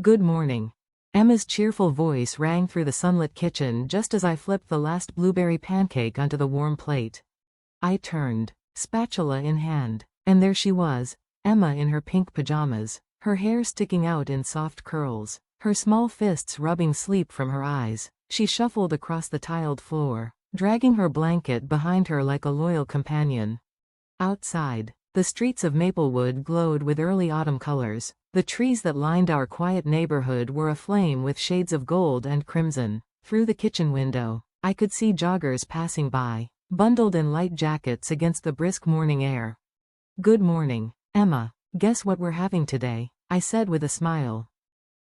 Good morning. Emma's cheerful voice rang through the sunlit kitchen just as I flipped the last blueberry pancake onto the warm plate. I turned, spatula in hand, and there she was, Emma in her pink pajamas, her hair sticking out in soft curls, her small fists rubbing sleep from her eyes. She shuffled across the tiled floor, dragging her blanket behind her like a loyal companion. Outside, the streets of Maplewood glowed with early autumn colors. The trees that lined our quiet neighborhood were aflame with shades of gold and crimson. Through the kitchen window, I could see joggers passing by, bundled in light jackets against the brisk morning air. Good morning, Emma. Guess what we're having today? I said with a smile.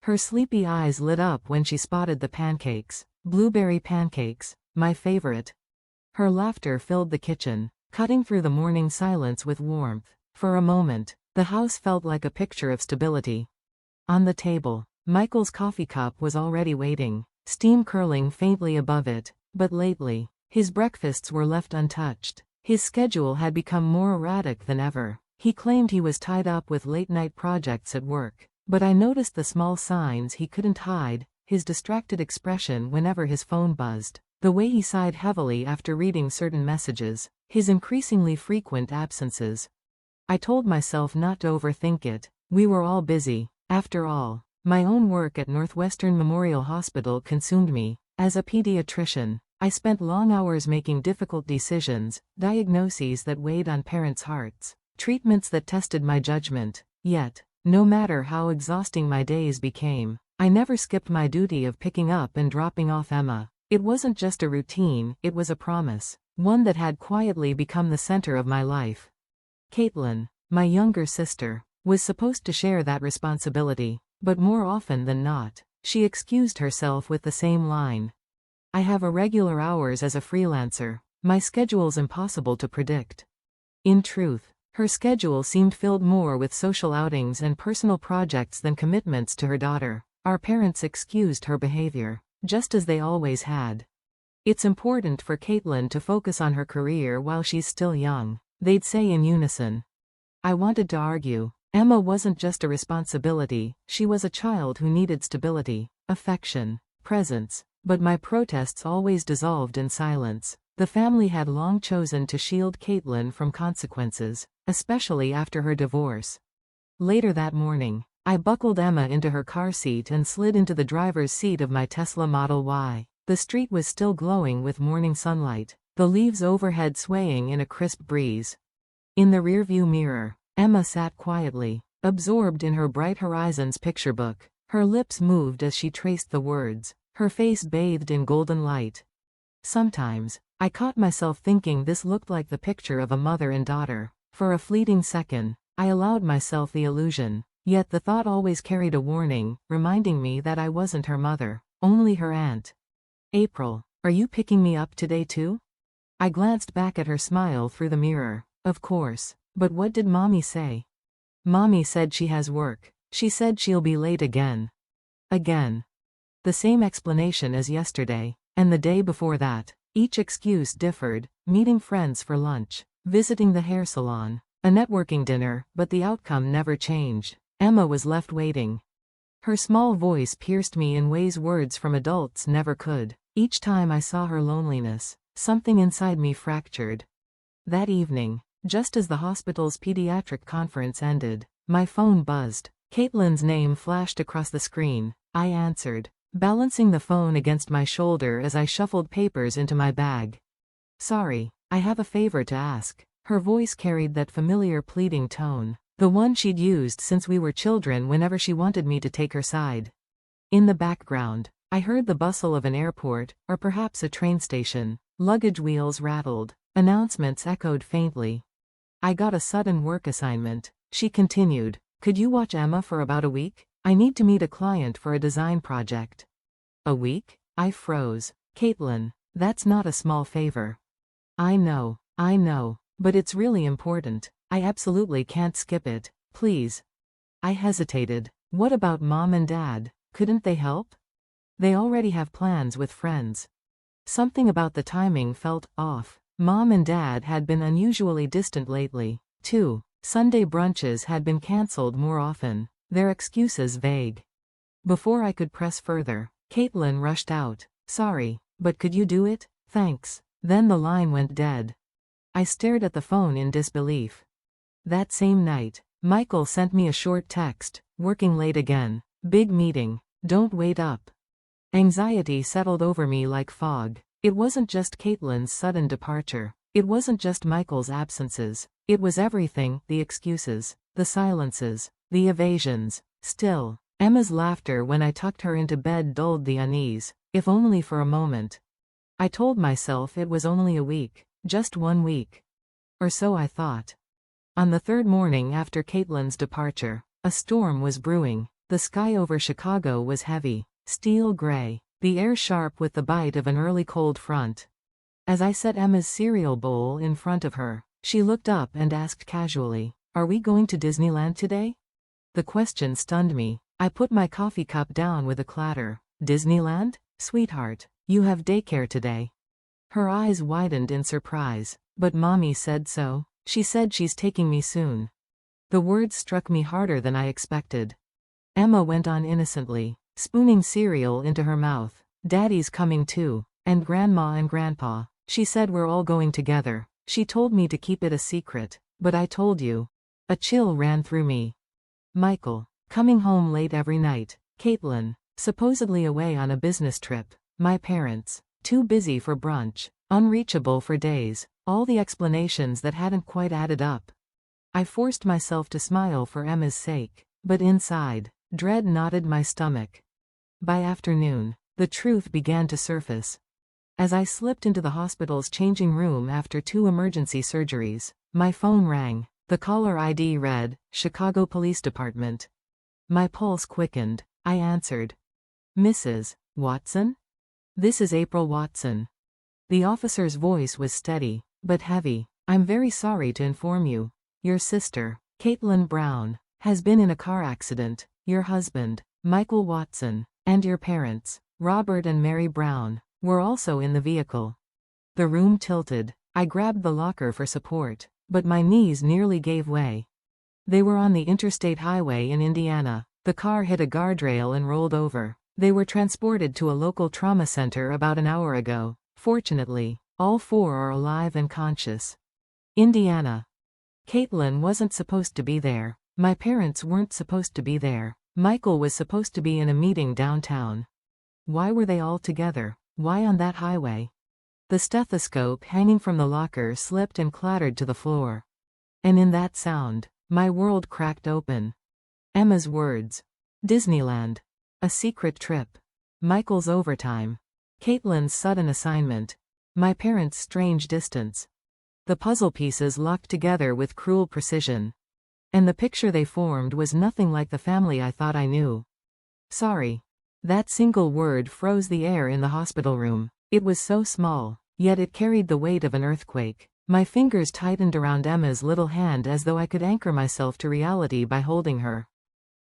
Her sleepy eyes lit up when she spotted the pancakes. Blueberry pancakes, my favorite. Her laughter filled the kitchen, cutting through the morning silence with warmth. For a moment, the house felt like a picture of stability. On the table, Michael's coffee cup was already waiting, steam curling faintly above it, but lately, his breakfasts were left untouched. His schedule had become more erratic than ever. He claimed he was tied up with late-night projects at work, but I noticed the small signs he couldn't hide, his distracted expression whenever his phone buzzed, the way he sighed heavily after reading certain messages, his increasingly frequent absences. I told myself not to overthink it. We were all busy. After all, my own work at Northwestern Memorial Hospital consumed me. As a pediatrician, I spent long hours making difficult decisions, diagnoses that weighed on parents' hearts, treatments that tested my judgment. Yet, no matter how exhausting my days became, I never skipped my duty of picking up and dropping off Emma. It wasn't just a routine, it was a promise, one that had quietly become the center of my life. Caitlin, my younger sister, was supposed to share that responsibility, but more often than not, she excused herself with the same line. I have irregular hours as a freelancer. My schedule's impossible to predict. In truth, her schedule seemed filled more with social outings and personal projects than commitments to her daughter. Our parents excused her behavior, just as they always had. It's important for Caitlin to focus on her career while she's still young, they'd say in unison. I wanted to argue. Emma wasn't just a responsibility, she was a child who needed stability, affection, presence, but my protests always dissolved in silence. The family had long chosen to shield Caitlin from consequences, especially after her divorce. Later that morning, I buckled Emma into her car seat and slid into the driver's seat of my Tesla Model Y. The street was still glowing with morning sunlight, the leaves overhead swaying in a crisp breeze. In the rearview mirror, Emma sat quietly, absorbed in her Bright Horizons picture book. Her lips moved as she traced the words, her face bathed in golden light. Sometimes, I caught myself thinking this looked like the picture of a mother and daughter. For a fleeting second, I allowed myself the illusion, yet the thought always carried a warning, reminding me that I wasn't her mother, only her aunt. April, are you picking me up today too? I glanced back at her smile through the mirror. Of course, but what did Mommy say? Mommy said she has work. She said she'll be late again. Again. The same explanation as yesterday, and the day before that. Each excuse differed: meeting friends for lunch, visiting the hair salon, a networking dinner, but the outcome never changed. Emma was left waiting. Her small voice pierced me in ways words from adults never could. Each time I saw her loneliness, something inside me fractured. That evening, just as the hospital's pediatric conference ended, my phone buzzed. Caitlin's name flashed across the screen. I answered, balancing the phone against my shoulder as I shuffled papers into my bag. Sorry, I have a favor to ask. Her voice carried that familiar pleading tone, the one she'd used since we were children whenever she wanted me to take her side. In the background, I heard the bustle of an airport, or perhaps a train station. Luggage wheels rattled, announcements echoed faintly. I got a sudden work assignment, she continued. Could you watch Emma for about a week? I need to meet a client for a design project. A week? I froze. Caitlin, that's not a small favor. I know, but it's really important. I absolutely can't skip it, please. I hesitated. What about Mom and Dad? Couldn't they help? They already have plans with friends. Something about the timing felt off. Mom and Dad had been unusually distant lately, too. Sunday brunches had been cancelled more often, their excuses vague. Before I could press further, Caitlin rushed out. Sorry, but could you do it? Thanks. Then the line went dead. I stared at the phone in disbelief. That same night, Michael sent me a short text. Working late again. Big meeting. Don't wait up. Anxiety settled over me like fog. It wasn't just Caitlin's sudden departure. It wasn't just Michael's absences. It was everything, the excuses, the silences, the evasions. Still, Emma's laughter when I tucked her into bed dulled the unease, if only for a moment. I told myself it was only a week, just 1 week. Or so I thought. On the third morning after Caitlin's departure, a storm was brewing. The sky over Chicago was heavy, steel gray, the air sharp with the bite of an early cold front. As I set Emma's cereal bowl in front of her, she looked up and asked casually, "Are we going to Disneyland today?" The question stunned me. I put my coffee cup down with a clatter. "Disneyland? Sweetheart, you have daycare today." Her eyes widened in surprise. "But Mommy said so. She said she's taking me soon." The words struck me harder than I expected. Emma went on innocently, spooning cereal into her mouth. "Daddy's coming too, and Grandma and Grandpa. She said we're all going together. She told me to keep it a secret, but I told you." A chill ran through me. Michael, coming home late every night. Caitlin, supposedly away on a business trip. My parents, too busy for brunch, unreachable for days. All the explanations that hadn't quite added up. I forced myself to smile for Emma's sake, but inside, dread knotted my stomach. By afternoon, the truth began to surface. As I slipped into the hospital's changing room after 2 emergency surgeries, my phone rang. The caller ID read, Chicago Police Department. My pulse quickened. I answered. "Mrs. Watson? This is April Watson." The officer's voice was steady, but heavy. "I'm very sorry to inform you. Your sister, Caitlin Brown, has been in a car accident. Your husband, Michael Watson, and your parents, Robert and Mary Brown, were also in the vehicle." The room tilted. I grabbed the locker for support, but my knees nearly gave way. They were on the interstate highway in Indiana. The car hit a guardrail and rolled over. They were transported to a local trauma center about an hour ago. Fortunately, all 4 are alive and conscious. Indiana. Caitlin wasn't supposed to be there. My parents weren't supposed to be there. Michael was supposed to be in a meeting downtown. Why were they all together? Why on that highway? The stethoscope hanging from the locker slipped and clattered to the floor. And in that sound, my world cracked open. Emma's words. Disneyland. A secret trip. Michael's overtime. Caitlin's sudden assignment. My parents' strange distance. The puzzle pieces locked together with cruel precision. And the picture they formed was nothing like the family I thought I knew. Sorry. That single word froze the air in the hospital room. It was so small, yet it carried the weight of an earthquake. My fingers tightened around Emma's little hand as though I could anchor myself to reality by holding her.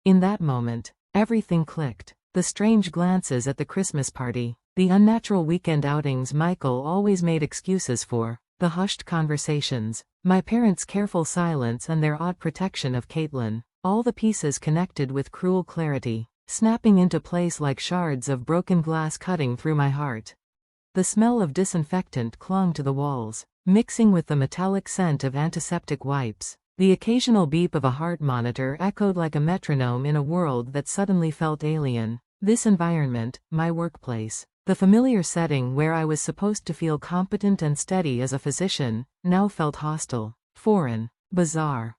In that moment, everything clicked. The strange glances at the Christmas party, the unnatural weekend outings Michael always made excuses for, the hushed conversations, my parents' careful silence and their odd protection of Caitlin, all the pieces connected with cruel clarity, snapping into place like shards of broken glass cutting through my heart. The smell of disinfectant clung to the walls, mixing with the metallic scent of antiseptic wipes. The occasional beep of a heart monitor echoed like a metronome in a world that suddenly felt alien. This environment, my workplace, the familiar setting where I was supposed to feel competent and steady as a physician, now felt hostile, foreign, bizarre.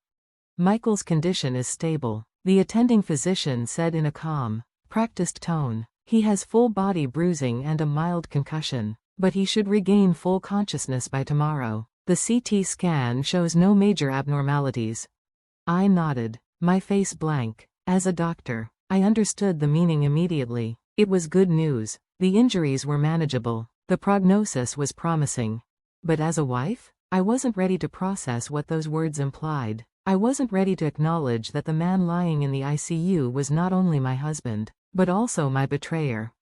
Michael's condition is stable, the attending physician said in a calm, practiced tone. He has full body bruising and a mild concussion, but he should regain full consciousness by tomorrow. The CT scan shows no major abnormalities. I nodded, my face blank. As a doctor, I understood the meaning immediately. It was good news. The injuries were manageable. The prognosis was promising. But as a wife, I wasn't ready to process what those words implied. I wasn't ready to acknowledge that the man lying in the ICU was not only my husband, but also my betrayer.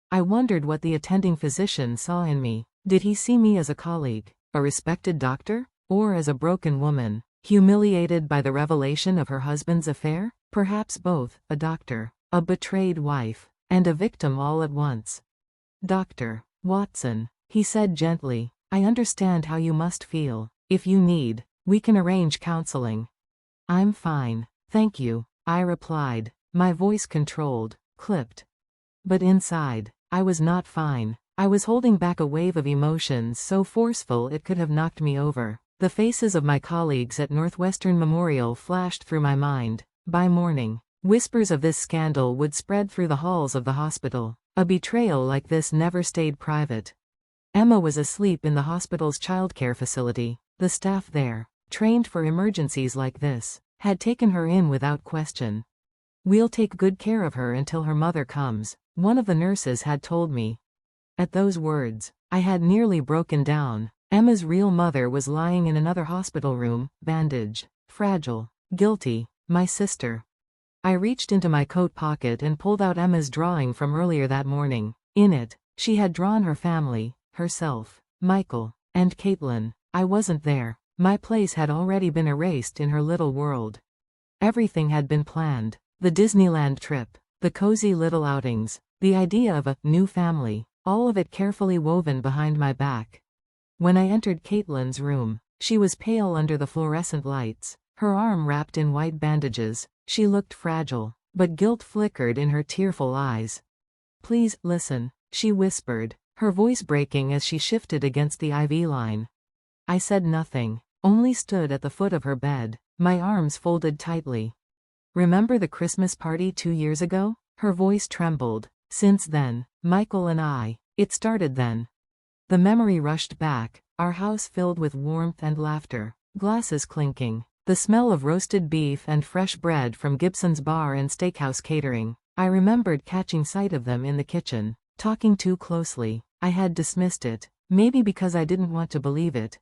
I wondered what the attending physician saw in me. Did he see me as a colleague, a respected doctor, or as a broken woman, humiliated by the revelation of her husband's affair? Perhaps both, a doctor, a betrayed wife, and a victim all at once. Dr. Watson, he said gently, I understand how you must feel. If you need, we can arrange counseling. I'm fine, thank you, I replied, my voice controlled, clipped. But inside, I was not fine. I was holding back a wave of emotions so forceful it could have knocked me over. The faces of my colleagues at Northwestern Memorial flashed through my mind. By morning, whispers of this scandal would spread through the halls of the hospital. A betrayal like this never stayed private. Emma was asleep in the hospital's childcare facility. The staff there, trained for emergencies like this, had taken her in without question. We'll take good care of her until her mother comes, one of the nurses had told me. At those words, I had nearly broken down. Emma's real mother was lying in another hospital room, bandaged, fragile, guilty, my sister. I reached into my coat pocket and pulled out Emma's drawing from earlier that morning. In it, she had drawn her family, herself, Michael, and Caitlin. I wasn't there. My place had already been erased in her little world. Everything had been planned. The Disneyland trip, the cozy little outings, the idea of a new family, all of it carefully woven behind my back. When I entered Caitlin's room, she was pale under the fluorescent lights, her arm wrapped in white bandages. She looked fragile, but guilt flickered in her tearful eyes. Please, listen, she whispered, her voice breaking as she shifted against the IV line. I said nothing, only stood at the foot of her bed, my arms folded tightly. Remember the Christmas party 2 years ago? Her voice trembled. Since then, Michael and I, it started then. The memory rushed back, our house filled with warmth and laughter, glasses clinking, the smell of roasted beef and fresh bread from Gibson's Bar and Steakhouse catering. I remembered catching sight of them in the kitchen, talking too closely. I had dismissed it, maybe because I didn't want to believe it.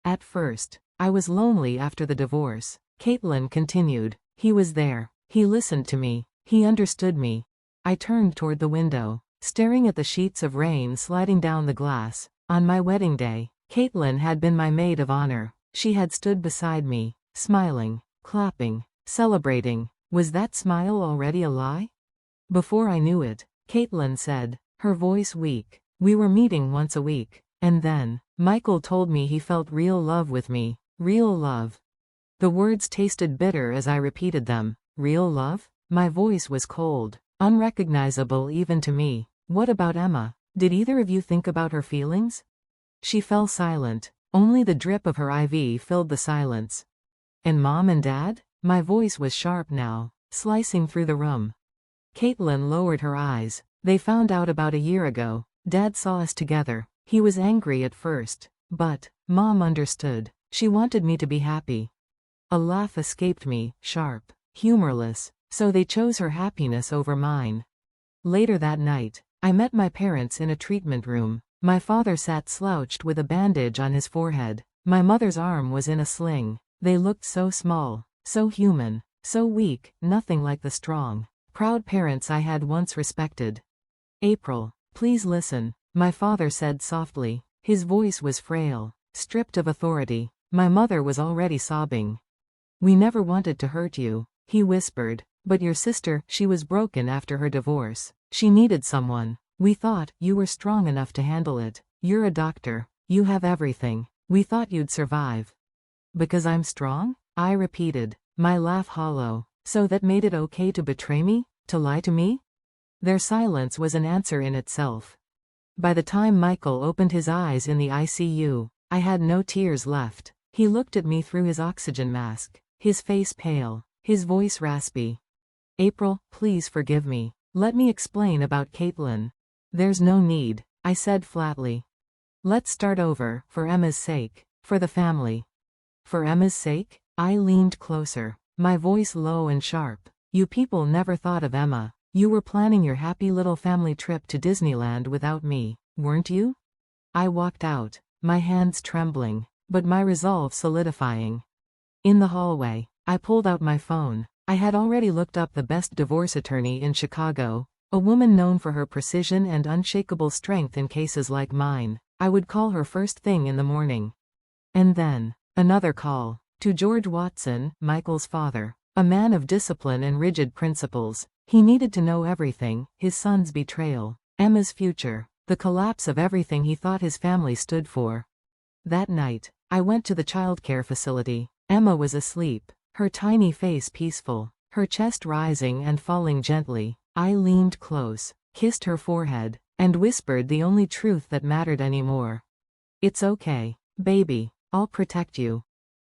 At first, I was lonely after the divorce. Caitlin continued. He was there. He listened to me. He understood me. I turned toward the window, staring at the sheets of rain sliding down the glass. On my wedding day, Caitlin had been my maid of honor. She had stood beside me, smiling, clapping, celebrating. Was that smile already a lie? Before I knew it, Caitlin said, her voice weak, we were meeting once a week. And then, Michael told me he felt real love with me. Real love. The words tasted bitter as I repeated them. Real love? My voice was cold, unrecognizable even to me. What about Emma? Did either of you think about her feelings? She fell silent. Only the drip of her IV filled the silence. And Mom and Dad? My voice was sharp now, slicing through the room. Caitlin lowered her eyes. They found out about a year ago. Dad saw us together. He was angry at first, but Mom understood. She wanted me to be happy. A laugh escaped me, sharp, humorless. So they chose her happiness over mine. Later that night, I met my parents in a treatment room. My father sat slouched with a bandage on his forehead. My mother's arm was in a sling. They looked so small, so human, so weak, nothing like the strong, proud parents I had once respected. April, please listen, my father said softly. His voice was frail, stripped of authority. My mother was already sobbing. We never wanted to hurt you, he whispered. But your sister, she was broken after her divorce. She needed someone. We thought you were strong enough to handle it. You're a doctor. You have everything. We thought you'd survive. Because I'm strong? I repeated, my laugh hollow. So that made it okay to betray me? To lie to me? Their silence was an answer in itself. By the time Michael opened his eyes in the ICU, I had no tears left. He looked at me through his oxygen mask, his face pale, his voice raspy. April, please forgive me. Let me explain about Caitlin. There's no need, I said flatly. Let's start over, for Emma's sake, for the family. For Emma's sake? I leaned closer, my voice low and sharp. You people never thought of Emma. You were planning your happy little family trip to Disneyland without me, weren't you? I walked out, my hands trembling, but my resolve solidifying. In the hallway, I pulled out my phone. I had already looked up the best divorce attorney in Chicago, a woman known for her precision and unshakable strength in cases like mine. I would call her first thing in the morning. And then, another call, to George Watson, Michael's father. A man of discipline and rigid principles. He needed to know everything: his son's betrayal, Emma's future, the collapse of everything he thought his family stood for. That night, I went to the childcare facility. Emma was asleep, her tiny face peaceful, her chest rising and falling gently. I leaned close, kissed her forehead, and whispered the only truth that mattered anymore. "It's okay, baby. I'll protect you."